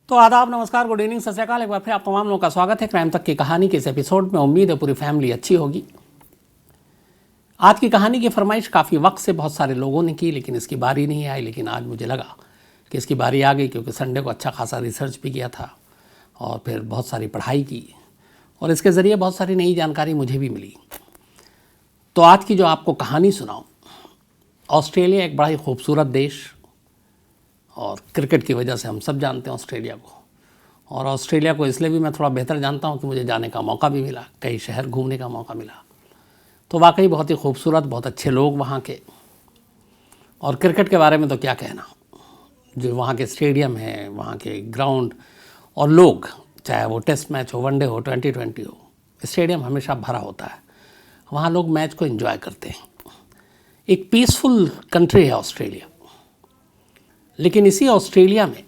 तो आदाब, नमस्कार, गुड इवनिंग, सत श्री अकाल। एक बार फिर आप तमाम लोगों का स्वागत है क्राइम तक की कहानी के इस एपिसोड में। उम्मीद है पूरी फैमिली अच्छी होगी। आज की कहानी की फरमाइश काफ़ी वक्त से बहुत सारे लोगों ने की, लेकिन इसकी बारी नहीं आई। लेकिन आज मुझे लगा कि इसकी बारी आ गई, क्योंकि संडे को अच्छा खासा रिसर्च भी किया था और फिर बहुत सारी पढ़ाई की और इसके ज़रिए बहुत सारी नई जानकारी मुझे भी मिली। तो आज की जो आपको कहानी सुनाऊँ, ऑस्ट्रेलिया एक बड़ा ही खूबसूरत देश, और क्रिकेट की वजह से हम सब जानते हैं ऑस्ट्रेलिया को। और ऑस्ट्रेलिया को इसलिए भी मैं थोड़ा बेहतर जानता हूँ कि मुझे जाने का मौका भी मिला, कई शहर घूमने का मौका मिला। तो वाकई बहुत ही खूबसूरत, बहुत अच्छे लोग वहाँ के। और क्रिकेट के बारे में तो क्या कहना, जो वहाँ के स्टेडियम है, वहाँ के ग्राउंड और लोग, चाहे वो टेस्ट मैच हो, वनडे हो, 2020 हो, स्टेडियम हमेशा भरा होता है। वहाँ लोग मैच को एंजॉय करते हैं। एक पीसफुल कंट्री है ऑस्ट्रेलिया। लेकिन इसी ऑस्ट्रेलिया में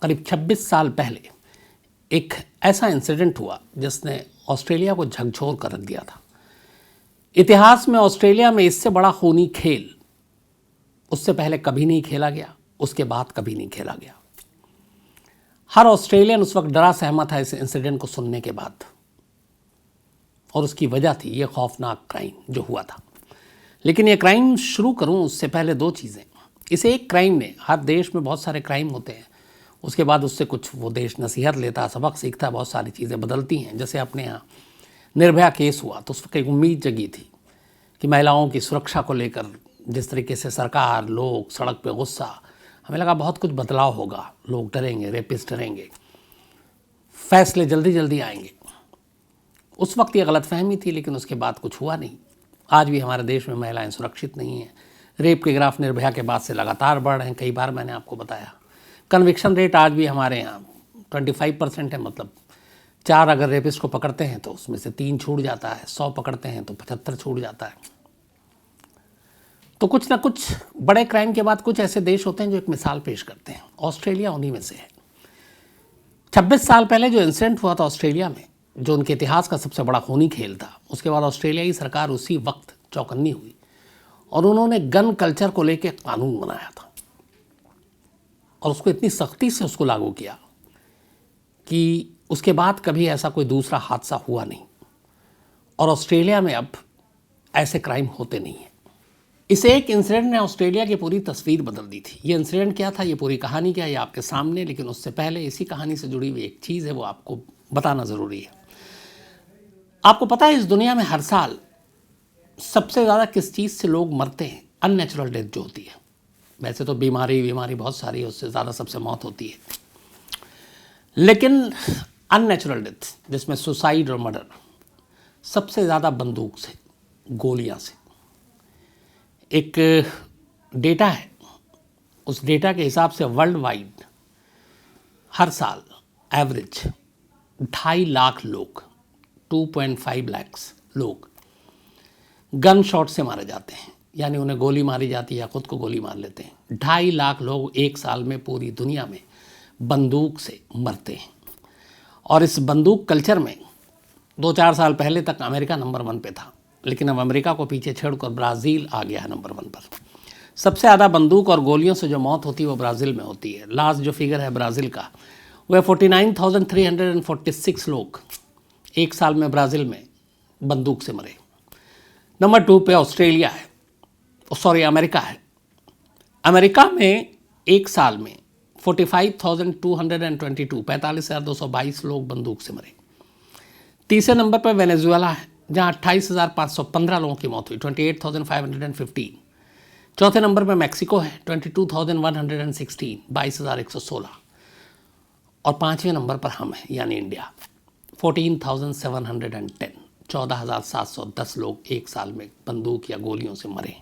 करीब 26 साल पहले एक ऐसा इंसिडेंट हुआ जिसने ऑस्ट्रेलिया को झकझोर कर रख दिया था। इतिहास में ऑस्ट्रेलिया में इससे बड़ा खूनी खेल उससे पहले कभी नहीं खेला गया, उसके बाद कभी नहीं खेला गया। हर ऑस्ट्रेलियन उस वक्त डरा सहमा था इस इंसिडेंट को सुनने के बाद, और उसकी वजह थी ये खौफनाक क्राइम जो हुआ था। लेकिन ये क्राइम शुरू करूं उससे पहले दो चीज़ें। इस एक क्राइम ने, हर देश में बहुत सारे क्राइम होते हैं, उसके बाद उससे कुछ वो देश नसीहत लेता, सबक सीखता, बहुत सारी चीज़ें बदलती हैं। जैसे अपने यहाँ निर्भया केस हुआ तो उस वक्त एक उम्मीद जगी थी कि महिलाओं की सुरक्षा को लेकर जिस तरीके से सरकार, लोग सड़क पे गुस्सा, हमें लगा बहुत कुछ बदलाव होगा, लोग डरेंगे, रेपिस्ट डरेंगे, फैसले जल्दी जल्दी आएंगे। उस वक्त ये गलतफहमी थी, लेकिन उसके बाद कुछ हुआ नहीं। आज भी हमारे देश में महिलाएं सुरक्षित नहीं हैं। रेप के ग्राफ निर्भया के बाद से लगातार बढ़ रहे हैं, कई बार मैंने आपको बताया। कन्विक्शन रेट आज भी हमारे यहाँ 25% है, मतलब 4 अगर रेपिस्ट को पकड़ते हैं तो उसमें से 3 छूट जाता है, 100 पकड़ते हैं तो 75 छूट जाता है। तो कुछ ना कुछ बड़े क्राइम के बाद कुछ ऐसे देश होते हैं जो एक मिसाल पेश करते हैं। ऑस्ट्रेलिया उन्हीं में से है। 26 साल पहले जो इंसिडेंट हुआ था ऑस्ट्रेलिया में, जो उनके इतिहास का सबसे बड़ा खूनी खेल था, उसके बाद ऑस्ट्रेलियाई सरकार उसी वक्त चौकन्नी हुई और उन्होंने गन कल्चर को लेकर कानून बनाया था और उसको इतनी सख्ती से उसको लागू किया कि उसके बाद कभी ऐसा कोई दूसरा हादसा हुआ नहीं। और ऑस्ट्रेलिया में अब ऐसे क्राइम होते नहीं हैं। इस एक इंसिडेंट ने ऑस्ट्रेलिया की पूरी तस्वीर बदल दी थी। ये इंसिडेंट क्या था, ये पूरी कहानी क्या है, ये आपके सामने। लेकिन उससे पहले इसी कहानी से जुड़ी हुई एक चीज़ है, वो आपको बताना ज़रूरी है। आपको पता है इस दुनिया में हर साल सबसे ज़्यादा किस चीज़ से लोग मरते हैं? अननेचुरल डेथ जो होती है। वैसे तो बीमारी बहुत सारी है, उससे ज़्यादा सबसे मौत होती है। लेकिन अननेचुरल डेथ, जिसमें सुसाइड और मर्डर, सबसे ज़्यादा बंदूक से, गोलियां से। एक डेटा है, उस डेटा के हिसाब से वर्ल्ड वाइड हर साल एवरेज 2.5 लाख लोग, 2.5 लाख लोग गन शॉट से मारे जाते हैं। यानी उन्हें गोली मारी जाती है या खुद को गोली मार लेते हैं। 2.5 लाख लोग एक साल में पूरी दुनिया में बंदूक से मरते हैं। और इस बंदूक कल्चर में 2-4 साल पहले तक अमेरिका नंबर 1 पे था, लेकिन अब अमेरिका को पीछे छोड़कर ब्राज़ील आ गया है नंबर 1 पर। सबसे ज़्यादा बंदूक और गोलियों से जो मौत होती है वो ब्राज़ील में होती है। लास्ट जो फिगर है ब्राज़ील का, वह 49,346 लोग एक साल में ब्राज़ील में बंदूक से मरे। नंबर 2 पे ऑस्ट्रेलिया है, अमेरिका है। अमेरिका में एक साल में 45,222 45,222 लोग बंदूक से मरे। तीसरे नंबर पर वेनेजुएला है, जहां 28,515 लोगों की मौत हुई, 28,515। चौथे नंबर पर मैक्सिको है, 22,116, 22,116। और 5वें नंबर पर हम हैं, यानी इंडिया, 14,710, 14,710 लोग एक साल में बंदूक या गोलियों से मरे।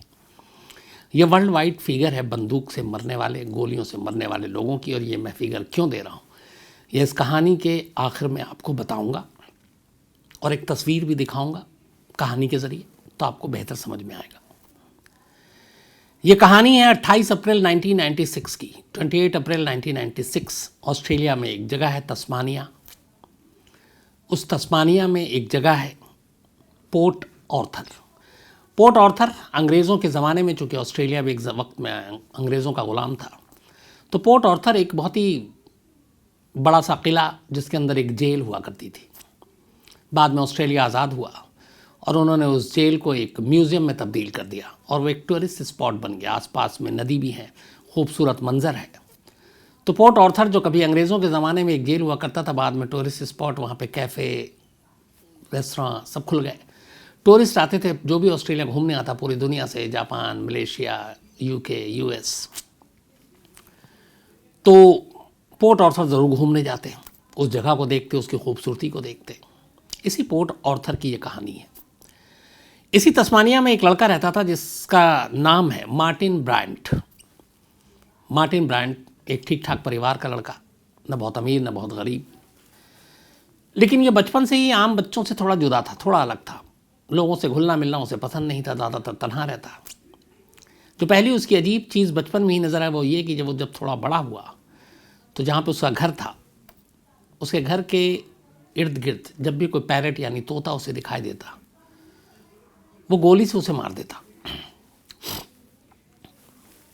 ये वर्ल्ड वाइड फिगर है बंदूक से मरने वाले, गोलियों से मरने वाले लोगों की। और ये मैं फिगर क्यों दे रहा हूँ, ये इस कहानी के आखिर में आपको बताऊंगा और एक तस्वीर भी दिखाऊंगा कहानी के ज़रिए, तो आपको बेहतर समझ में आएगा। ये कहानी है 28 अप्रैल 1996 की। 28 अप्रैल 1996 ऑस्ट्रेलिया में एक जगह है तस्मानिया। उस तस्मानिया में एक जगह है पोर्ट ऑर्थर। पोर्ट ऑर्थर अंग्रेज़ों के ज़माने में, चूँकि ऑस्ट्रेलिया भी एक वक्त में अंग्रेज़ों का ग़ुलाम था, तो पोर्ट ऑर्थर एक बहुत ही बड़ा सा किला जिसके अंदर एक जेल हुआ करती थी। बाद में ऑस्ट्रेलिया आज़ाद हुआ और उन्होंने उस जेल को एक म्यूज़ियम में तब्दील कर दिया और वो एक टूरिस्ट स्पॉट बन गया। आसपास में नदी भी है, खूबसूरत मंजर है। तो पोर्ट ऑर्थर जो कभी अंग्रेज़ों के ज़माने में एक जेल हुआ करता था, बाद में टूरिस्ट स्पॉट, वहाँ पे कैफ़े, रेस्टोरेंट सब खुल गए। टूरिस्ट आते थे, जो भी ऑस्ट्रेलिया घूमने आता पूरी दुनिया से, जापान, मलेशिया, यूके, यूएस, तो पोर्ट ऑर्थर ज़रूर घूमने जाते हैं, उस जगह को देखते, उसकी खूबसूरती को देखते। इसी पोर्ट ऑर्थर की ये कहानी है। इसी तस्मानिया में एक लड़का रहता था जिसका नाम है मार्टिन ब्रायंट। मार्टिन ब्रायंट एक ठीक ठाक परिवार का लड़का, न बहुत अमीर न बहुत गरीब, लेकिन ये बचपन से ही आम बच्चों से थोड़ा जुदा था, थोड़ा अलग था। लोगों से घुलना मिलना उसे पसंद नहीं था, ज़्यादातर तन्हा रहता। जो पहली उसकी अजीब चीज़ बचपन में ही नज़र आया वो ये कि जब थोड़ा बड़ा हुआ तो जहाँ पे उसका घर था, उसके घर के इर्द गिर्द जब भी कोई पैरेट यानी तोता उसे दिखाई देता, वो गोली से उसे मार देता।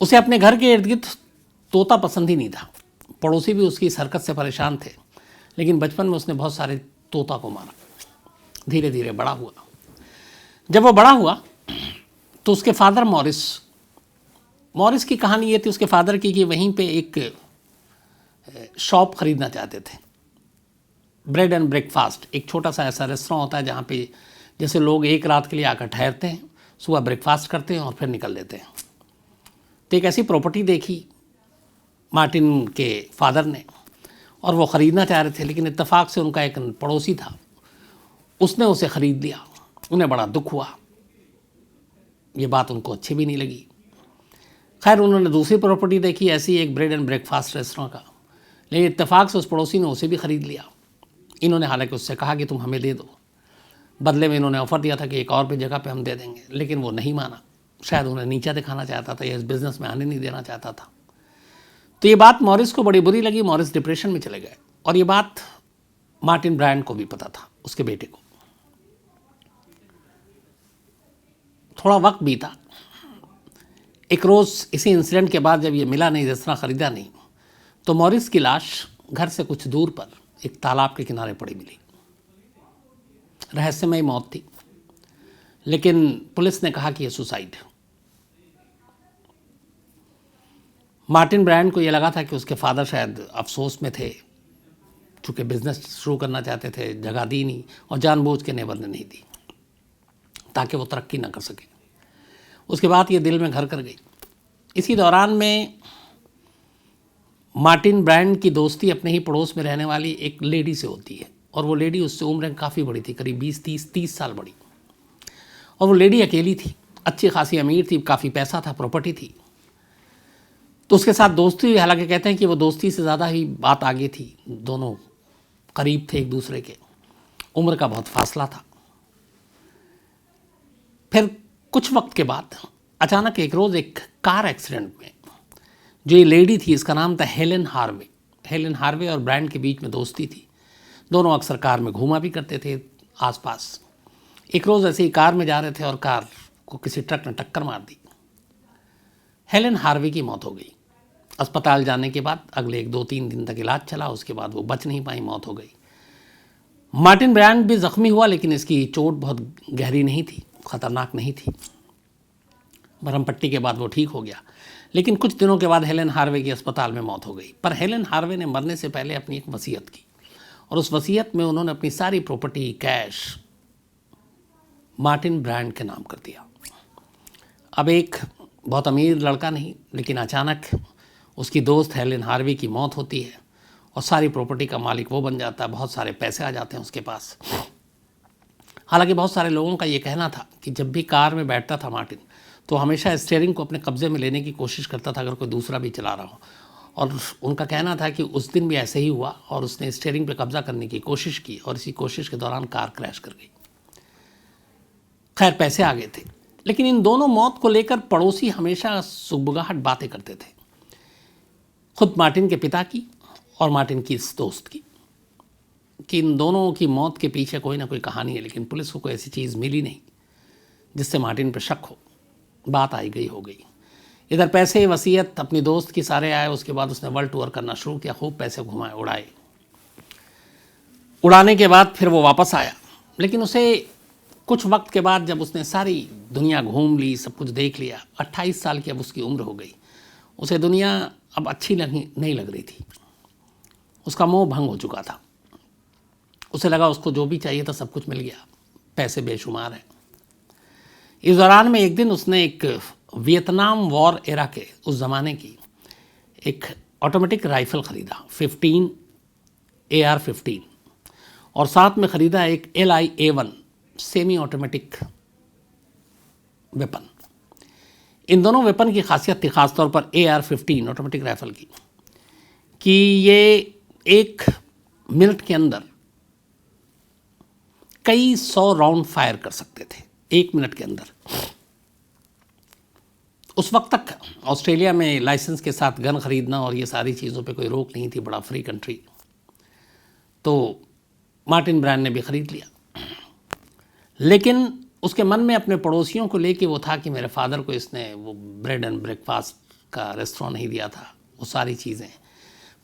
उसे अपने घर के इर्द गिर्द तोता पसंद ही नहीं था। पड़ोसी भी उसकी इस हरकत से परेशान थे, लेकिन बचपन में उसने बहुत सारे तोता को मारा। धीरे धीरे बड़ा हुआ। जब वो बड़ा हुआ तो उसके फादर मॉरिस की कहानी ये थी उसके फादर की कि वहीं पे एक शॉप खरीदना चाहते थे, ब्रेड एंड ब्रेकफास्ट। एक छोटा सा ऐसा रेस्टोरेंट होता है जहाँ पे जैसे लोग एक रात के लिए आकर ठहरते हैं, सुबह ब्रेकफास्ट करते हैं और फिर निकल लेते हैं। तो एक ऐसी प्रॉपर्टी देखी मार्टिन के फादर ने और वो ख़रीदना चाह रहे थे, लेकिन इत्तेफाक से उनका एक पड़ोसी था, उसने उसे ख़रीद लिया। उन्हें बड़ा दुख हुआ, ये बात उनको अच्छी भी नहीं लगी। खैर उन्होंने दूसरी प्रॉपर्टी देखी, ऐसी एक ब्रेड एंड ब्रेकफास्ट रेस्टोरेंट का, लेकिन इत्तेफाक से उस पड़ोसी ने उसे भी ख़रीद लिया। इन्होंने हालांकि उससे कहा कि तुम हमें दे दो, बदले में इन्होंने ऑफ़र दिया था कि एक और भी जगह पे हम दे देंगे, लेकिन वो नहीं माना। शायद उन्हें नीचा दिखाना चाहता था या इस बिज़नेस में आने नहीं देना चाहता था। तो ये बात मॉरिस को बड़ी बुरी लगी। मॉरिस डिप्रेशन में चले गए और ये बात मार्टिन ब्रायंट को भी पता था, उसके बेटे को। थोड़ा वक्त बीता। एक रोज़ इसी इंसिडेंट के बाद जब ये मिला नहीं, रेस्तरां ख़रीदा नहीं, तो मॉरिस की लाश घर से कुछ दूर पर एक तालाब के किनारे पड़ी मिली। रहस्यमय मौत थी, लेकिन पुलिस ने कहा कि यह सुसाइड। मार्टिन ब्रायंट को यह लगा था कि उसके फादर शायद अफसोस में थे, चूँकि बिजनेस शुरू करना चाहते थे, जगह दी नहीं और जानबूझ के नेबर ने नहीं दी ताकि वो तरक्की ना कर सके। उसके बाद ये दिल में घर कर गई। इसी दौरान में मार्टिन ब्रायंट की दोस्ती अपने ही पड़ोस में रहने वाली एक लेडी से होती है, और वो लेडी उससे उम्र में काफ़ी बड़ी थी, करीब 20-30 साल बड़ी। और वो लेडी अकेली थी, अच्छी खासी अमीर थी, काफ़ी पैसा था, प्रॉपर्टी थी। तो उसके साथ दोस्ती हुई। हालांकि कहते हैं कि वो दोस्ती से ज़्यादा ही बात आगे थी, दोनों करीब थे एक दूसरे के, उम्र का बहुत फासला था। फिर कुछ वक्त के बाद अचानक एक रोज़ एक कार एक्सीडेंट में जो ये लेडी थी, इसका नाम था हेलेन हार्वे और ब्रायंट के बीच में दोस्ती थी। दोनों अक्सर कार में घूमा भी करते थे आसपास। एक रोज़ ऐसे ही कार में जा रहे थे और कार को किसी ट्रक ने टक्कर मार दी। हेलेन हार्वे की मौत हो गई। अस्पताल जाने के बाद अगले 1-2-3 दिन तक इलाज चला, उसके बाद वो बच नहीं पाई, मौत हो गई। मार्टिन ब्रायंट भी ज़ख्मी हुआ, लेकिन इसकी चोट बहुत गहरी नहीं थी, ख़तरनाक नहीं थी। मरहम पट्टी के बाद वो ठीक हो गया, लेकिन कुछ दिनों के बाद हेलेन हार्वे की अस्पताल में मौत हो गई। पर हेलेन हार्वे ने मरने से पहले अपनी एक वसीयत की, और उस वसीयत में उन्होंने अपनी सारी प्रॉपर्टी, कैश मार्टिन ब्रायंट के नाम कर दिया। अब एक बहुत अमीर लड़का नहीं, लेकिन अचानक उसकी दोस्त हेलेन हार्वे की मौत होती है और सारी प्रॉपर्टी का मालिक वो बन जाता है, बहुत सारे पैसे आ जाते हैं उसके पास। हालांकि बहुत सारे लोगों का ये कहना था कि जब भी कार में बैठता था मार्टिन, तो हमेशा स्टीयरिंग को अपने कब्जे में लेने की कोशिश करता था अगर कोई दूसरा भी चला रहा हो, और उनका कहना था कि उस दिन भी ऐसे ही हुआ और उसने स्टीयरिंग पे कब्जा करने की कोशिश की और इसी कोशिश के दौरान कार क्रैश कर गई। खैर पैसे आ गए थे, लेकिन इन दोनों मौत को लेकर पड़ोसी हमेशा सुगबुगाहट बातें करते थे, खुद मार्टिन के पिता की और मार्टिन की इस दोस्त की, कि इन दोनों की मौत के पीछे कोई ना कोई कहानी है। लेकिन पुलिस को कोई ऐसी चीज़ मिली नहीं जिससे मार्टिन पर शक हो। बात आई गई हो गई। इधर पैसे, वसीयत अपनी दोस्त की सारे आए। उसके बाद उसने वर्ल्ड टूर करना शुरू किया, खूब पैसे घुमाए उड़ाए। उड़ाने के बाद फिर वो वापस आया, लेकिन उसे कुछ वक्त के बाद जब उसने सारी दुनिया घूम ली, सब कुछ देख लिया, 28 साल की अब उसकी उम्र हो गई, उसे दुनिया अब अच्छी नहीं लग रही थी। उसका मोह भंग हो चुका था। उसे लगा उसको जो भी चाहिए था सब कुछ मिल गया, पैसे बेशुमार हैं। इस दौरान में एक दिन उसने एक वियतनाम वॉर एरा के उस ज़माने की एक ऑटोमेटिक राइफ़ल ख़रीदा, 15 AR-15, और साथ में ख़रीदा एक LI-A1 सेमी ऑटोमेटिक वेपन। इन दोनों वेपन की खासियत थी, ख़ासतौर पर AR-15 ऑटोमेटिक राइफ़ल की, कि ये 1 मिनट के अंदर कई 100 राउंड फायर कर सकते थे, 1 मिनट के अंदर। उस वक्त तक ऑस्ट्रेलिया में लाइसेंस के साथ गन खरीदना और ये सारी चीज़ों पे कोई रोक नहीं थी, बड़ा फ्री कंट्री। तो मार्टिन ब्रांड ने भी ख़रीद लिया, लेकिन उसके मन में अपने पड़ोसियों को लेके वो था कि मेरे फादर को इसने वो ब्रेड एंड ब्रेकफास्ट का रेस्टोरेंट नहीं दिया था, वो सारी चीज़ें।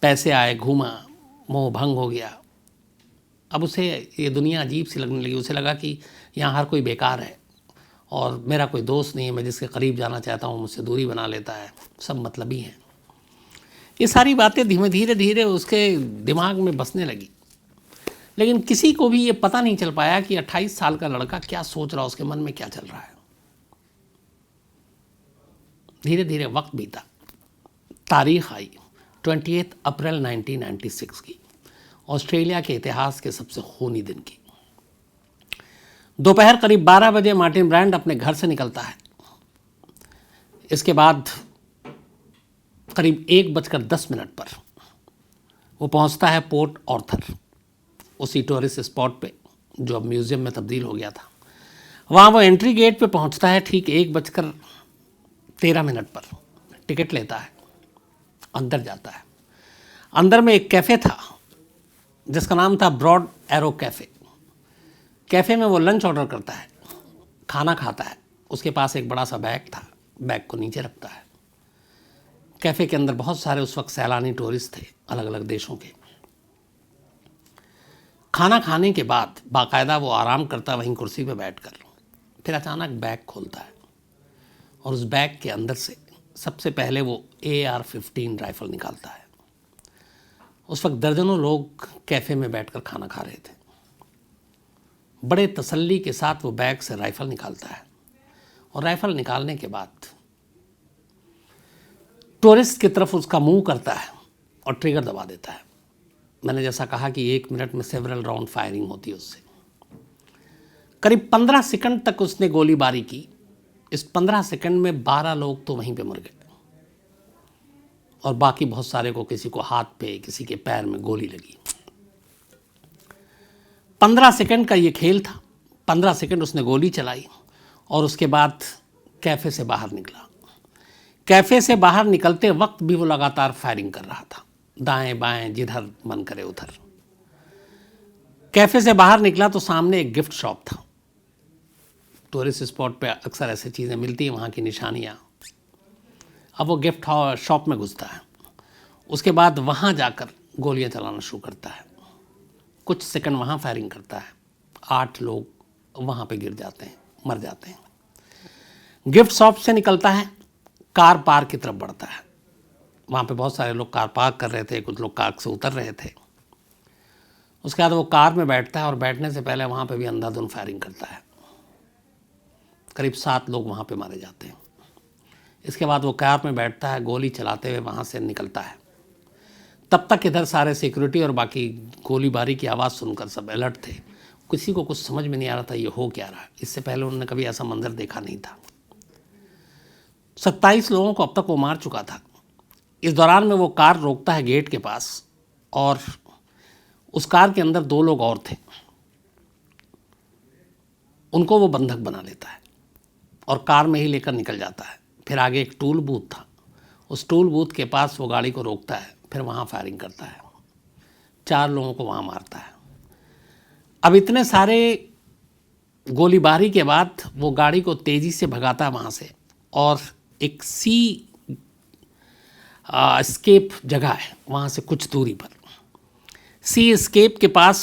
पैसे आए, घूमा, मोह भंग हो गया। अब उसे ये दुनिया अजीब सी लगने लगी। उसे लगा कि यहाँ हर कोई बेकार है और मेरा कोई दोस्त नहीं है, मैं जिसके करीब जाना चाहता हूँ मुझसे दूरी बना लेता है, सब मतलबी हैं। ये सारी बातें धीरे धीरे उसके दिमाग में बसने लगी, लेकिन किसी को भी ये पता नहीं चल पाया कि 28 साल का लड़का क्या सोच रहा है, उसके मन में क्या चल रहा है। धीरे धीरे वक्त बीता, तारीख आई 28 अप्रैल 1996 की, ऑस्ट्रेलिया के इतिहास के सबसे खूनी दिन की। दोपहर करीब 12 बजे मार्टिन ब्रांड अपने घर से निकलता है। इसके बाद करीब 1:10 पर वो पहुंचता है पोर्ट ऑर्थर, उसी टूरिस्ट स्पॉट पे जो अब म्यूज़ियम में तब्दील हो गया था। वहाँ वो एंट्री गेट पे पहुंचता है ठीक 1:13 पर, टिकट लेता है, अंदर जाता है। अंदर में एक कैफ़े था जिसका नाम था ब्रॉड एरो कैफ़े। कैफ़े में वो लंच ऑर्डर करता है, खाना खाता है। उसके पास एक बड़ा सा बैग था, बैग को नीचे रखता है। कैफ़े के अंदर बहुत सारे उस वक्त सैलानी टूरिस्ट थे, अलग अलग देशों के। खाना खाने के बाद बाकायदा वो आराम करता वहीं कुर्सी पे बैठकर। फिर अचानक बैग खोलता है और उस बैग के अंदर से सबसे पहले वो AR-15 राइफ़ल निकालता है। उस वक्त दर्जनों लोग कैफ़े में बैठकर खाना खा रहे थे। बड़े तसल्ली के साथ वो बैग से राइफ़ल निकालता है और राइफ़ल निकालने के बाद टूरिस्ट की तरफ उसका मुंह करता है और ट्रिगर दबा देता है। मैंने जैसा कहा कि 1 मिनट में सेवरल राउंड फायरिंग होती है उससे। करीब 15 सेकंड तक उसने गोलीबारी की। इस 15 सेकंड में 12 लोग तो वहीं पे मर गए और बाकी बहुत सारे को, किसी को हाथ पे, किसी के पैर में गोली लगी। 15 सेकंड का ये खेल था। 15 सेकंड उसने गोली चलाई और उसके बाद कैफ़े से बाहर निकला। कैफ़े से बाहर निकलते वक्त भी वो लगातार फायरिंग कर रहा था, दाएं बाएं, जिधर मन करे उधर। कैफ़े से बाहर निकला तो सामने एक गिफ्ट शॉप था। टूरिस्ट स्पॉट पे अक्सर ऐसी चीज़ें मिलती हैं, वहाँ की निशानियाँ। अब वो गिफ्ट शॉप में घुसता है। उसके बाद वहाँ जाकर गोलियाँ चलाना शुरू करता है। कुछ सेकंड वहाँ फायरिंग करता है। 8 लोग वहाँ पे गिर जाते हैं, मर जाते हैं। गिफ्ट शॉप से निकलता है, कार पार्क की तरफ बढ़ता है। वहाँ पे बहुत सारे लोग कार पार्क कर रहे थे, कुछ लोग कार से उतर रहे थे। उसके बाद वो कार में बैठता है और बैठने से पहले वहाँ पे भी अंधाधुंध फायरिंग करता है। करीब 7 लोग वहाँ पे मारे जाते हैं। इसके बाद वो कार में बैठता है, गोली चलाते हुए वहाँ से निकलता है। तब तक इधर सारे सिक्योरिटी और बाकी गोलीबारी की आवाज़ सुनकर सब अलर्ट थे। किसी को कुछ समझ में नहीं आ रहा था ये हो क्या रहा है। इससे पहले उन्होंने कभी ऐसा मंजर देखा नहीं था। 27 लोगों को अब तक वो मार चुका था। इस दौरान में वो कार रोकता है गेट के पास और उस कार के अंदर 2 लोग और थे। उनको वो बंधक बना लेता है और कार में ही लेकर निकल जाता है। फिर आगे एक टूल बूथ था, उस टूल बूथ के पास वो गाड़ी को रोकता है, फिर वहाँ फायरिंग करता है। 4 लोगों को वहाँ मारता है। अब इतने सारे गोलीबारी के बाद वो गाड़ी को तेज़ी से भगाता है वहाँ से और एक एस्केप जगह है वहाँ से कुछ दूरी पर। सी एस्केप के पास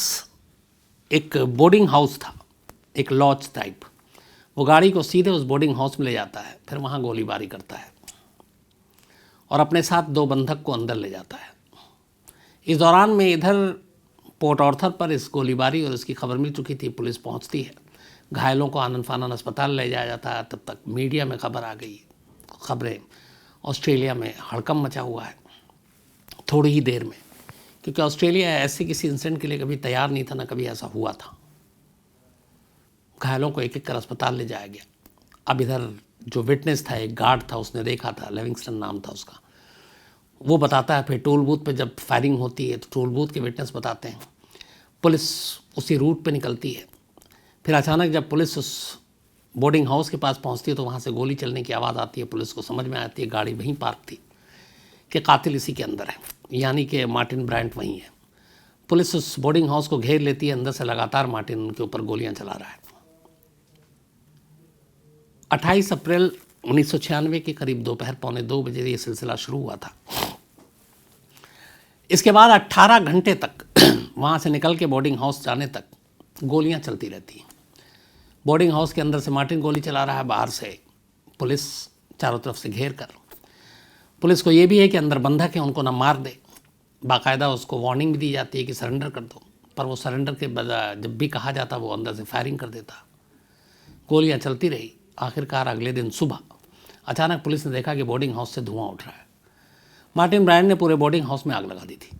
एक बोर्डिंग हाउस था, एक लॉज टाइप। वो गाड़ी को सीधे उस बोर्डिंग हाउस में ले जाता है, फिर वहाँ गोलीबारी करता है और अपने साथ 2 बंधक को अंदर ले जाता है। इस दौरान में इधर पोर्ट ऑर्थर पर इस गोलीबारी और इसकी खबर मिल चुकी थी। पुलिस पहुंचती है, घायलों को आनन फानन अस्पताल ले जाया जाता है। तब तक मीडिया में खबर आ गई, खबरें ऑस्ट्रेलिया में हड़कंप मचा हुआ है थोड़ी ही देर में, क्योंकि ऑस्ट्रेलिया ऐसे किसी इंसिडेंट के लिए कभी तैयार नहीं था, ना कभी ऐसा हुआ था। घायलों को एक एक कर अस्पताल ले जाया गया। अब इधर जो विटनेस था, एक गार्ड था, उसने देखा था, लिविंगस्टन नाम था उसका, वो बताता है। फिर टोल बूथ पे जब फायरिंग होती है तो टोल बूथ के विटनेस बताते हैं। पुलिस उसी रूट पे निकलती है। फिर अचानक जब पुलिस उस बोर्डिंग हाउस के पास पहुंचती है तो वहाँ से गोली चलने की आवाज़ आती है। पुलिस को समझ में आती है, गाड़ी वहीं पार्क थी, कि कातिल इसी के अंदर है, यानी कि मार्टिन ब्रायंट वहीं है। पुलिस उस बोर्डिंग हाउस को घेर लेती है, अंदर से लगातार मार्टिन उनके ऊपर गोलियां चला रहा है। 28 अप्रैल 1996 के करीब दोपहर 1:45 ये सिलसिला शुरू हुआ था। इसके बाद 18 घंटे तक वहाँ से निकल के बोर्डिंग हाउस जाने तक गोलियां चलती रहती हैं। बोर्डिंग हाउस के अंदर से मार्टिन गोली चला रहा है, बाहर से पुलिस चारों तरफ से घेर कर। पुलिस को ये भी है कि अंदर बंधक है, उनको ना मार दे। बाकायदा उसको वार्निंग भी दी जाती है कि सरेंडर कर दो, पर वो सरेंडर के जब भी कहा जाता वो अंदर से फायरिंग कर देता। गोलियां चलती रही। आखिरकार अगले दिन सुबह अचानक पुलिस ने देखा कि बोर्डिंग हाउस से धुआं उठ रहा है। मार्टिन ब्रायंट ने पूरे बोर्डिंग हाउस में आग लगा दी थी।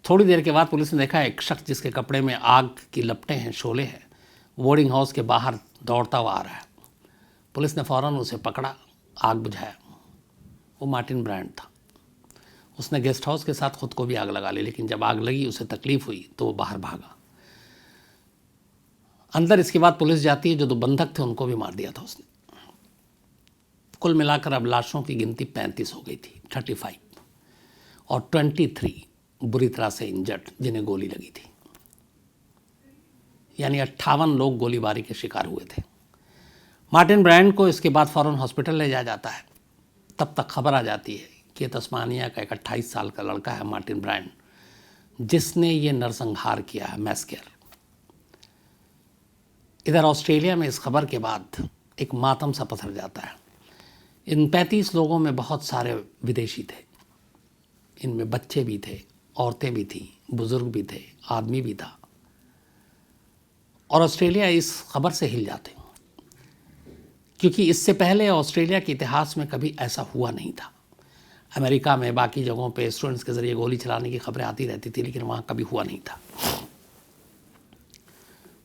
थोड़ी देर के बाद पुलिस ने देखा एक शख्स जिसके कपड़े में आग की लपटें हैं, शोले हैं, बोर्डिंग हाउस के बाहर दौड़ता हुआ आ रहा है। पुलिस ने फ़ौरन उसे पकड़ा, आग बुझाया। वो मार्टिन ब्रायंट था। उसने गेस्ट हाउस के साथ खुद को भी आग लगा ली, लेकिन जब आग लगी उसे तकलीफ हुई तो वो बाहर भागा अंदर। इसके बाद पुलिस जाती है, जो 2 बंधक थे उनको भी मार दिया था उसने। कुल मिलाकर अब लाशों की गिनती 35 हो गई थी, 35, और 23 बुरी तरह से इंजर्ड, जिन्हें गोली लगी थी। यानी 58 लोग गोलीबारी के शिकार हुए थे। मार्टिन ब्रायंट को इसके बाद फ़ौरन हॉस्पिटल ले जाया जाता है। तब तक खबर आ जाती है कि तस्मानिया का एक 28 साल का लड़का है मार्टिन ब्रायंट, जिसने ये नरसंहार किया है, मैसकेर। इधर ऑस्ट्रेलिया में इस खबर के बाद एक मातम सा पसर जाता है। इन 35 लोगों में बहुत सारे विदेशी थे। इनमें बच्चे भी थे, औरतें भी थीं, बुजुर्ग भी थे, आदमी भी था। और ऑस्ट्रेलिया इस खबर से हिल जाते, क्योंकि इससे पहले ऑस्ट्रेलिया के इतिहास में कभी ऐसा हुआ नहीं था। अमेरिका में बाकी जगहों पे स्टूडेंट्स के ज़रिए गोली चलाने की खबरें आती रहती थी, लेकिन वहाँ कभी हुआ नहीं था।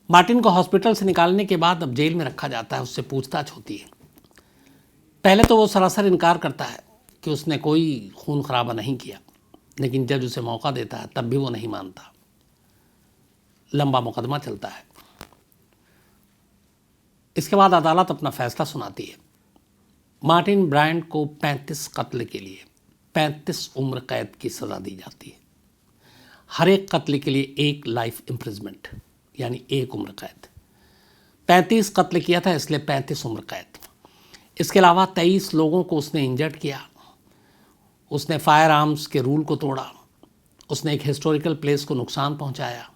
मार्टिन को हॉस्पिटल से निकालने के बाद अब जेल में रखा जाता है। उससे पूछताछ होती है। पहले तो वो सरासर इनकार करता है कि उसने कोई खून खराबा नहीं किया, लेकिन जज उसे मौका देता है तब भी वो नहीं मानता। लंबा मुकदमा चलता है। इसके बाद अदालत अपना फैसला सुनाती है। मार्टिन ब्रायंट को 35 कत्ल के लिए 35 उम्र कैद की सज़ा दी जाती है। हर एक कत्ल के लिए 1 लाइफ इम्प्रिजमेंट, यानी 1 उम्र कैद। 35 कत्ल किया था, इसलिए 35 उम्र कैद। इसके अलावा 23 लोगों को उसने इंजर्ड किया। उसने फायर आर्म्स के रूल को तोड़ा। उसने एक हिस्टोरिकल प्लेस को नुकसान पहुंचाया।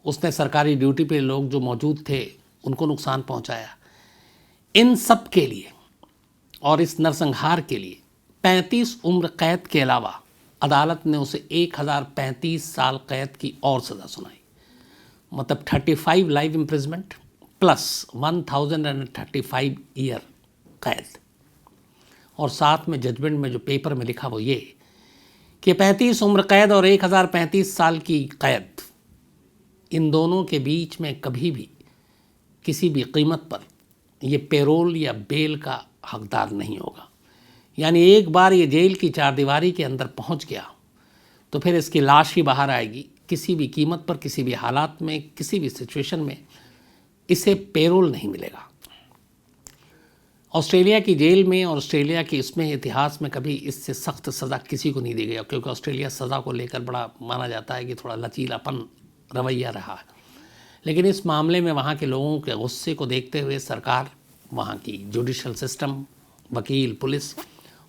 उसने सरकारी ड्यूटी पे लोग जो मौजूद थे उनको नुकसान पहुंचाया। इन सब के लिए और इस नरसंहार के लिए 35 उम्र कैद के अलावा अदालत ने उसे 1035 साल कैद की और सज़ा सुनाई। मतलब 35 लाइफ इम्प्रिजमेंट प्लस 1035 ईयर कैद। और साथ में जजमेंट में जो पेपर में लिखा वो ये कि 35 उम्र कैद और 1035 साल की कैद, इन दोनों के बीच में कभी भी किसी भी कीमत पर ये पेरोल या बेल का हकदार नहीं होगा। यानी एक बार ये जेल की 4 दीवारी के अंदर पहुंच गया तो फिर इसकी लाश ही बाहर आएगी। किसी भी कीमत पर, किसी भी हालात में, किसी भी सिचुएशन में इसे पेरोल नहीं मिलेगा। ऑस्ट्रेलिया की जेल में और ऑस्ट्रेलिया के इसमें इतिहास में कभी इससे सख्त सज़ा किसी को नहीं दी गई, क्योंकि ऑस्ट्रेलिया सज़ा को लेकर बड़ा माना जाता है कि थोड़ा लचीलापन रवैया रहा है। लेकिन इस मामले में वहाँ के लोगों के गुस्से को देखते हुए सरकार, वहाँ की जुडिशल सिस्टम, वकील, पुलिस,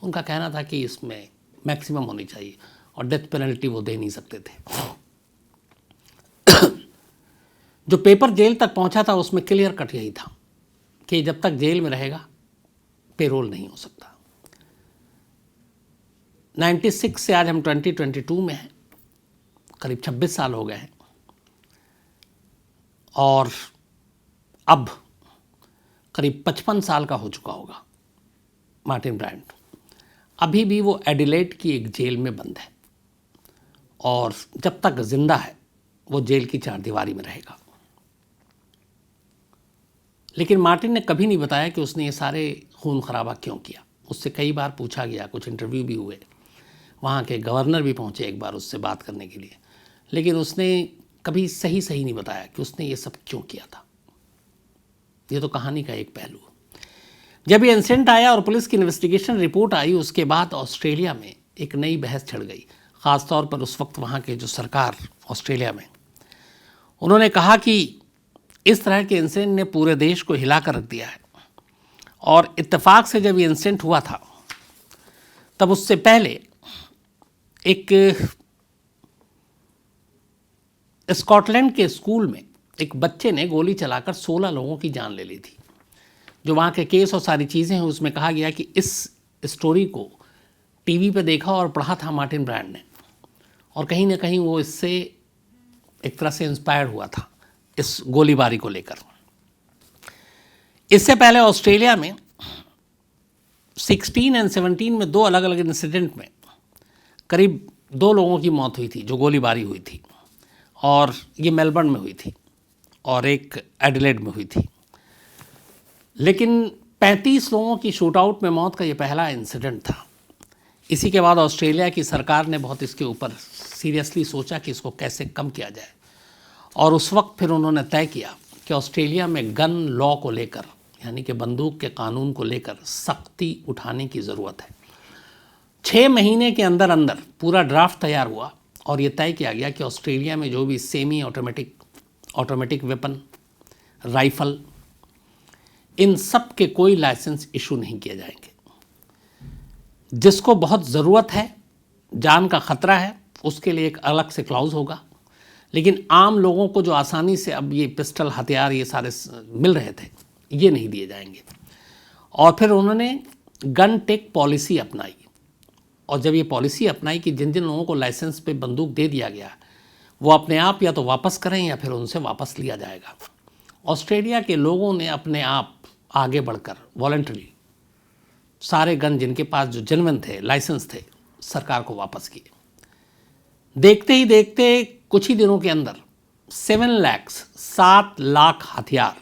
उनका कहना था कि इसमें मैक्सिमम होनी चाहिए और डेथ पेनल्टी वो दे नहीं सकते थे। जो पेपर जेल तक पहुंचा था उसमें क्लियर कट यही था कि जब तक जेल में रहेगा पेरोल नहीं हो सकता। 96 से आज हम 2022 में हैं, करीब 26 साल हो गए हैं, और अब करीब 55 साल का हो चुका होगा मार्टिन ब्रायंट। अभी भी वो एडिलेड की एक जेल में बंद है और जब तक जिंदा है वो जेल की चारदीवारी में रहेगा। लेकिन मार्टिन ने कभी नहीं बताया कि उसने ये सारे खून खराबा क्यों किया। उससे कई बार पूछा गया, कुछ इंटरव्यू भी हुए, वहाँ के गवर्नर भी पहुँचे एक बार उससे बात करने के लिए, लेकिन उसने कभी सही नहीं बताया कि उसने ये सब क्यों किया था। ये तो कहानी का एक पहलू। जब ये इंसिडेंट आया और पुलिस की इन्वेस्टिगेशन रिपोर्ट आई, उसके बाद ऑस्ट्रेलिया में एक नई बहस छिड़ गई। ख़ासतौर पर उस वक्त वहाँ के जो सरकार ऑस्ट्रेलिया में, उन्होंने कहा कि इस तरह के इंसिडेंट ने पूरे देश को हिला कर रख दिया है। और इत्तेफाक से जब ये इंसिडेंट हुआ था तब उससे पहले एक स्कॉटलैंड के स्कूल में एक बच्चे ने गोली चलाकर 16 लोगों की जान ले ली थी। जो वहाँ के केस और सारी चीज़ें हैं उसमें कहा गया कि इस स्टोरी को टीवी पे देखा और पढ़ा था मार्टिन ब्रायंट ने, और कहीं ना कहीं वो इससे एक तरह से इंस्पायर्ड हुआ था इस गोलीबारी को लेकर। इससे पहले ऑस्ट्रेलिया में 16 और 17 में दो अलग अलग इंसिडेंट में करीब 2 लोगों की मौत हुई थी जो गोलीबारी हुई थी, और ये मेलबर्न में हुई थी और एक एडिलेड में हुई थी। लेकिन 35 लोगों की शूटआउट में मौत का ये पहला इंसिडेंट था। इसी के बाद ऑस्ट्रेलिया की सरकार ने बहुत इसके ऊपर सीरियसली सोचा कि इसको कैसे कम किया जाए, और उस वक्त फिर उन्होंने तय किया कि ऑस्ट्रेलिया में गन लॉ को लेकर, यानी कि बंदूक के कानून को लेकर सख्ती उठाने की ज़रूरत है। 6 महीने के अंदर अंदर पूरा ड्राफ्ट तैयार हुआ और ये तय किया गया कि ऑस्ट्रेलिया में जो भी सेमी ऑटोमेटिक वेपन, राइफल, इन सब के कोई लाइसेंस इशू नहीं किए जाएंगे। जिसको बहुत ज़रूरत है, जान का ख़तरा है, उसके लिए एक अलग से क्लॉज होगा, लेकिन आम लोगों को जो आसानी से अब ये पिस्टल, हथियार ये सारे मिल रहे थे, ये नहीं दिए जाएंगे। और फिर उन्होंने गन टेक पॉलिसी अपनाई, और जब ये पॉलिसी अपनाई कि जिन जिन लोगों को लाइसेंस पे बंदूक दे दिया गया वो अपने आप या तो वापस करें या फिर उनसे वापस लिया जाएगा। ऑस्ट्रेलिया के लोगों ने अपने आप आगे बढ़कर वॉलंटरी सारे गन जिनके पास जो जेन्युइन थे, लाइसेंस थे, सरकार को वापस किए। देखते ही देखते कुछ ही दिनों के अंदर 7 लाख हथियार,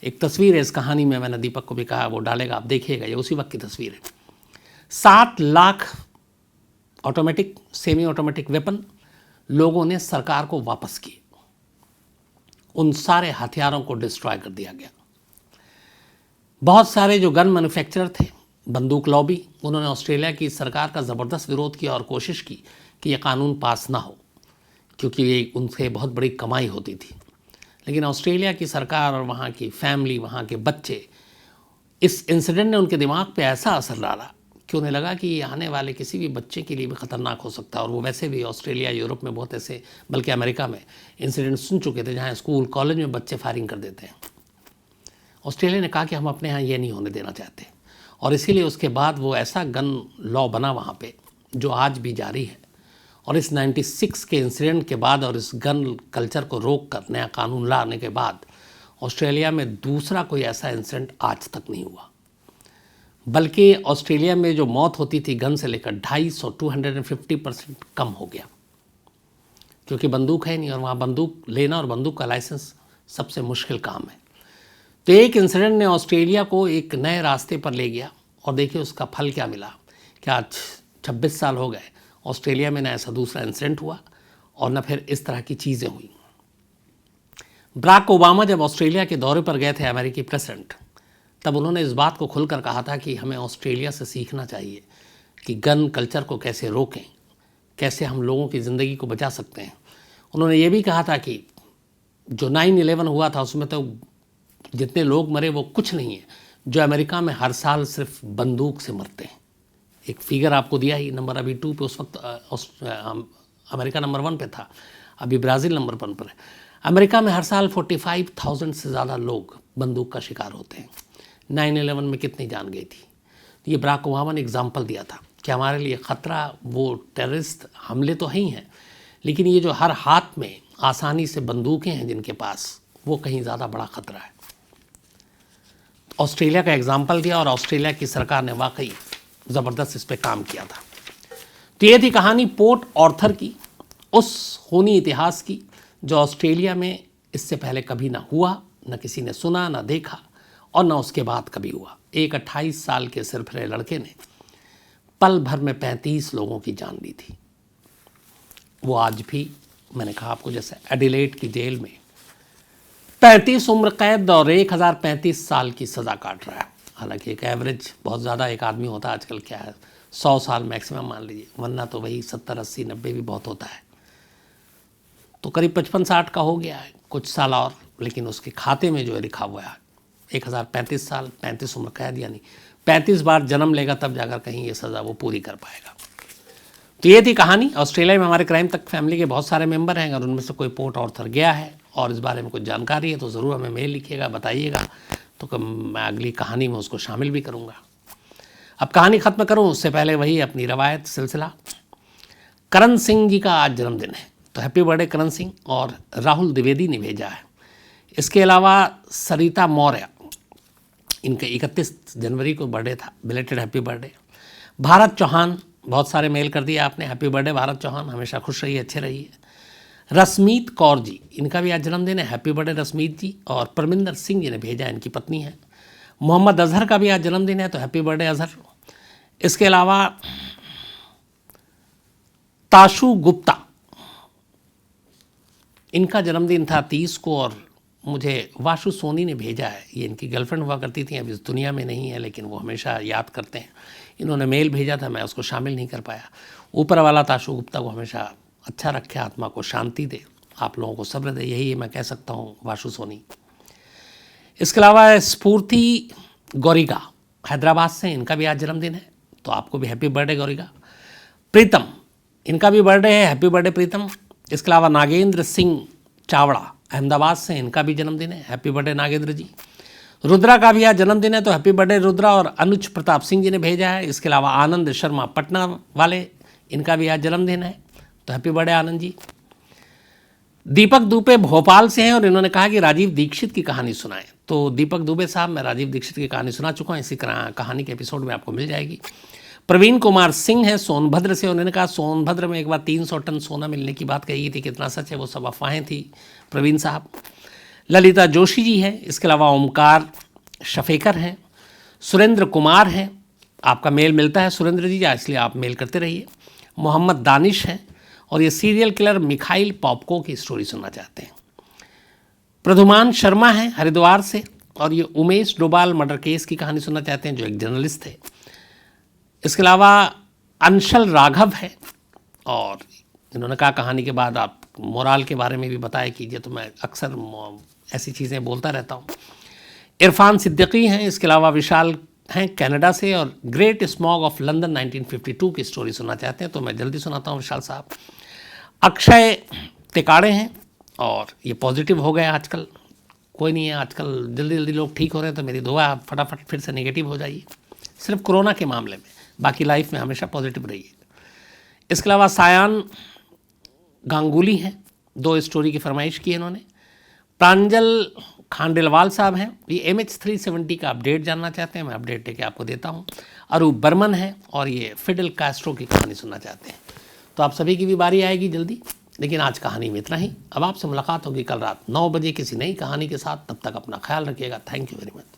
एक तस्वीर है इस कहानी में, मैंने दीपक को भी कहा वो डालेगा, आप देखिएगा, ये उसी वक्त की तस्वीर है। 7 lakh automatic, semi automatic weapon लोगों ने सरकार को वापस किए। उन सारे हथियारों को डिस्ट्रॉय कर दिया गया। बहुत सारे जो गन मैन्युफैक्चरर थे, बंदूक लॉबी, उन्होंने ऑस्ट्रेलिया की सरकार का ज़बरदस्त विरोध किया और कोशिश की कि यह कानून पास ना हो, क्योंकि ये उनसे बहुत बड़ी कमाई होती थी। लेकिन ऑस्ट्रेलिया की सरकार और वहाँ की फैमिली, वहाँ के बच्चे, इस इंसिडेंट ने उनके दिमाग पे ऐसा असर डाला कि उन्हें लगा कि ये आने वाले किसी भी बच्चे के लिए भी ख़तरनाक हो सकता है। और वो वैसे भी ऑस्ट्रेलिया, यूरोप में बहुत ऐसे, बल्कि अमेरिका में इंसिडेंट सुन चुके थे जहाँ स्कूल, कॉलेज में बच्चे फायरिंग कर देते हैं। ऑस्ट्रेलिया ने कहा कि हम अपने यहाँ ये नहीं होने देना चाहते, और इसीलिए उसके बाद वो ऐसा गन लॉ बना वहाँ पे जो आज भी जारी है। और इस 96 के इंसिडेंट के बाद और इस गन कल्चर को रोक कर नया कानून लाने के बाद ऑस्ट्रेलिया में दूसरा कोई ऐसा इंसिडेंट आज तक नहीं हुआ। बल्कि ऑस्ट्रेलिया में जो मौत होती थी गन से लेकर 250% कम हो गया, क्योंकि बंदूक है नहीं, और वहाँ बंदूक लेना और बंदूक का लाइसेंस सबसे मुश्किल काम है। तो एक इंसिडेंट ने ऑस्ट्रेलिया को एक नए रास्ते पर ले गया, और देखिए उसका फल क्या मिला कि आज 26 साल हो गए, ऑस्ट्रेलिया में न ऐसा दूसरा इंसिडेंट हुआ और न फिर इस तरह की चीज़ें हुई। बराक ओबामा जब ऑस्ट्रेलिया के दौरे पर गए थे, अमेरिकी प्रेसिडेंट, तब उन्होंने इस बात को खुलकर कहा था कि हमें ऑस्ट्रेलिया से सीखना चाहिए कि गन कल्चर को कैसे रोकें, कैसे हम लोगों की ज़िंदगी को बचा सकते हैं। उन्होंने ये भी कहा था कि जो 9/11 हुआ था उसमें तो जितने लोग मरे वो कुछ नहीं है जो अमेरिका में हर साल सिर्फ बंदूक से मरते हैं। एक फिगर आपको दिया ही, नंबर अभी 2 पे, उस वक्त अमेरिका नंबर 1 पे था, अभी ब्राज़ील नंबर 1 पर है। अमेरिका में हर साल 45,000 से ज़्यादा लोग बंदूक का शिकार होते हैं। 9/11 में कितनी जान गई थी। तो ये बराक ओबामा ने एग्जाम्पल दिया था कि हमारे लिए ख़तरा वो टेररिस्ट हमले तो ही हैं, लेकिन ये जो हर हाथ में आसानी से बंदूकें हैं जिनके पास, वो कहीं ज़्यादा बड़ा ख़तरा है। ऑस्ट्रेलिया का एग्जाम्पल दिया और ऑस्ट्रेलिया की सरकार ने वाकई ज़बरदस्त इस पर काम किया था। तो ये थी कहानी पोर्ट ऑर्थर की, उस खूनी इतिहास की जो ऑस्ट्रेलिया में इससे पहले कभी ना हुआ, न किसी ने सुना, न देखा और न उसके बाद कभी हुआ। एक 28 साल के सिरफिरे लड़के ने पल भर में 35 लोगों की जान ली थी। वो आज भी, मैंने कहा आपको, जैसे एडिलेड की जेल में 35 उम्र कैद और 1035 साल की सज़ा काट रहा है। हालांकि एक एवरेज बहुत ज़्यादा एक आदमी होता है आजकल, क्या है 100 साल मैक्सिमम मान लीजिए, वरना तो वही 70, 80, 90 भी बहुत होता है। तो करीब 55-60 का हो गया है, कुछ साल और, लेकिन उसके खाते में जो है लिखा हुआ है 1035 साल, 35 उम्र कैद, यानी 35 बार जन्म लेगा तब जाकर कहीं ये सज़ा वो पूरी कर पाएगा। तो ये थी कहानी। ऑस्ट्रेलिया में हमारे क्राइम तक फैमिली के बहुत सारे मेंबर हैं। अगर उनमें से कोई पोर्ट ऑर्थर गया है और इस बारे में कुछ जानकारी है तो ज़रूर हमें मेल लिखिएगा, बताइएगा, तो मैं अगली कहानी में उसको शामिल भी करूँगा। अब कहानी ख़त्म करूँ उससे पहले वही अपनी रवायत सिलसिला। करण सिंह जी का आज जन्मदिन है, तो हैप्पी बर्थडे करण सिंह। और राहुल द्विवेदी ने भेजा है। इसके अलावा सरिता मौर्य, इनका 31 जनवरी को बर्थडे था, belated happy birthday. Bharat Chauhan, बहुत सारे मेल कर दिए आपने, हैप्पी बर्थडे भारत चौहान, हमेशा खुश रहिए, अच्छे रहिए। रश्मीत कौर जी, इनका भी आज जन्मदिन है, हैप्पी बर्थडे रश्मीत जी। और परमिंदर सिंह जी ने भेजा, इनकी पत्नी है। मोहम्मद अजहर का भी आज जन्मदिन है, तो हैप्पी बर्थडे अजहर। इसके अलावा ताशु गुप्ता, इनका जन्मदिन था 30 को और मुझे वाशु सोनी ने भेजा है। ये इनकी गर्लफ्रेंड हुआ करती थी, अब इस दुनिया में नहीं है, लेकिन वो हमेशा याद करते हैं। इन्होंने मेल भेजा था, मैं उसको शामिल नहीं कर पाया। ऊपर वाला ताशु गुप्ता को हमेशा अच्छा रखे, आत्मा को शांति दे, आप लोगों को सब्र दे, यही मैं कह सकता हूँ वाशु सोनी। इसके अलावा स्फूर्ति गौरिगा, हैदराबाद से, इनका भी आज जन्मदिन है, तो आपको भी हैप्पी बर्थडे गौरिगा। प्रीतम, इनका भी बर्थडे है, हैप्पी बर्थडे प्रीतम। इसके अलावा नागेंद्र सिंह चावड़ा, अहमदाबाद से, इनका भी जन्मदिन है, हैप्पी बर्थडे नागेंद्र जी। रुद्रा का भी आज जन्मदिन है, तो हैप्पी बर्थडे रुद्रा। और अनुज प्रताप सिंह जी ने भेजा है। इसके अलावा आनंद शर्मा पटना वाले, इनका भी आज जन्मदिन है, तो हैप्पी बर्थडे आनंद जी। दीपक दुबे भोपाल से हैं और इन्होंने कहा कि राजीव दीक्षित की कहानी सुनाएं। तो दीपक दुबे साहब, मैं राजीव दीक्षित की कहानी सुना चुका हूँ, इसी कहानी के एपिसोड में आपको मिल जाएगी। प्रवीण कुमार सिंह है सोनभद्र से, उन्होंने कहा सोनभद्र में एक बार 300 टन सोना मिलने की बात कही थी, कितना सच है वो सब अफवाहें थी प्रवीण साहब। ललिता जोशी जी है। इसके अलावा ओमकार शफेकर हैं, सुरेंद्र कुमार हैं, आपका मेल मिलता है सुरेंद्र जी, इसलिए आप मेल करते रहिए। मोहम्मद दानिश हैं और ये सीरियल किलर मिखाइल पॉपको की स्टोरी सुनना चाहते हैं। प्रधुमान शर्मा हैं हरिद्वार से और ये उमेश डोभाल मर्डर केस की कहानी सुनना चाहते हैं, जो एक जर्नलिस्ट थे। इसके अलावा अंशल राघव है और इन्होंने कहा कहानी के बाद आप मोराल के बारे में भी बताया कीजिए, तो मैं अक्सर ऐसी चीज़ें बोलता रहता हूँ। इरफान सिद्दीकी हैं। इसके अलावा विशाल हैं कनाडा से और ग्रेट स्मॉग ऑफ लंदन 1952 की स्टोरी सुनना चाहते हैं, तो मैं जल्दी सुनाता हूँ विशाल साहब। अक्षय तिकाड़े हैं और ये पॉजिटिव हो गए आजकल, कोई नहीं है आजकल, जल्दी जल्दी लोग ठीक हो रहे हैं, तो मेरी दुआ फटाफट फिर से नेगेटिव हो जाइए, सिर्फ कोरोना के मामले में, बाकी लाइफ में हमेशा पॉजिटिव रहिए। इसके अलावा सायान गांगुली हैं, 2 स्टोरी की फरमाइश की है इन्होंने। प्रांजल खांडेलवाल साहब हैं, ये MH370 का अपडेट जानना चाहते हैं, मैं अपडेट लेके आपको देता हूँ। अरूप बर्मन है और ये फिडेल कैस्ट्रो की कहानी सुनना चाहते हैं। तो आप सभी की भी बारी आएगी जल्दी, लेकिन आज कहानी में इतना ही। अब आपसे मुलाकात होगी कल रात 9 बजे किसी नई कहानी के साथ। तब तक अपना ख्याल रखिएगा। Thank you very much.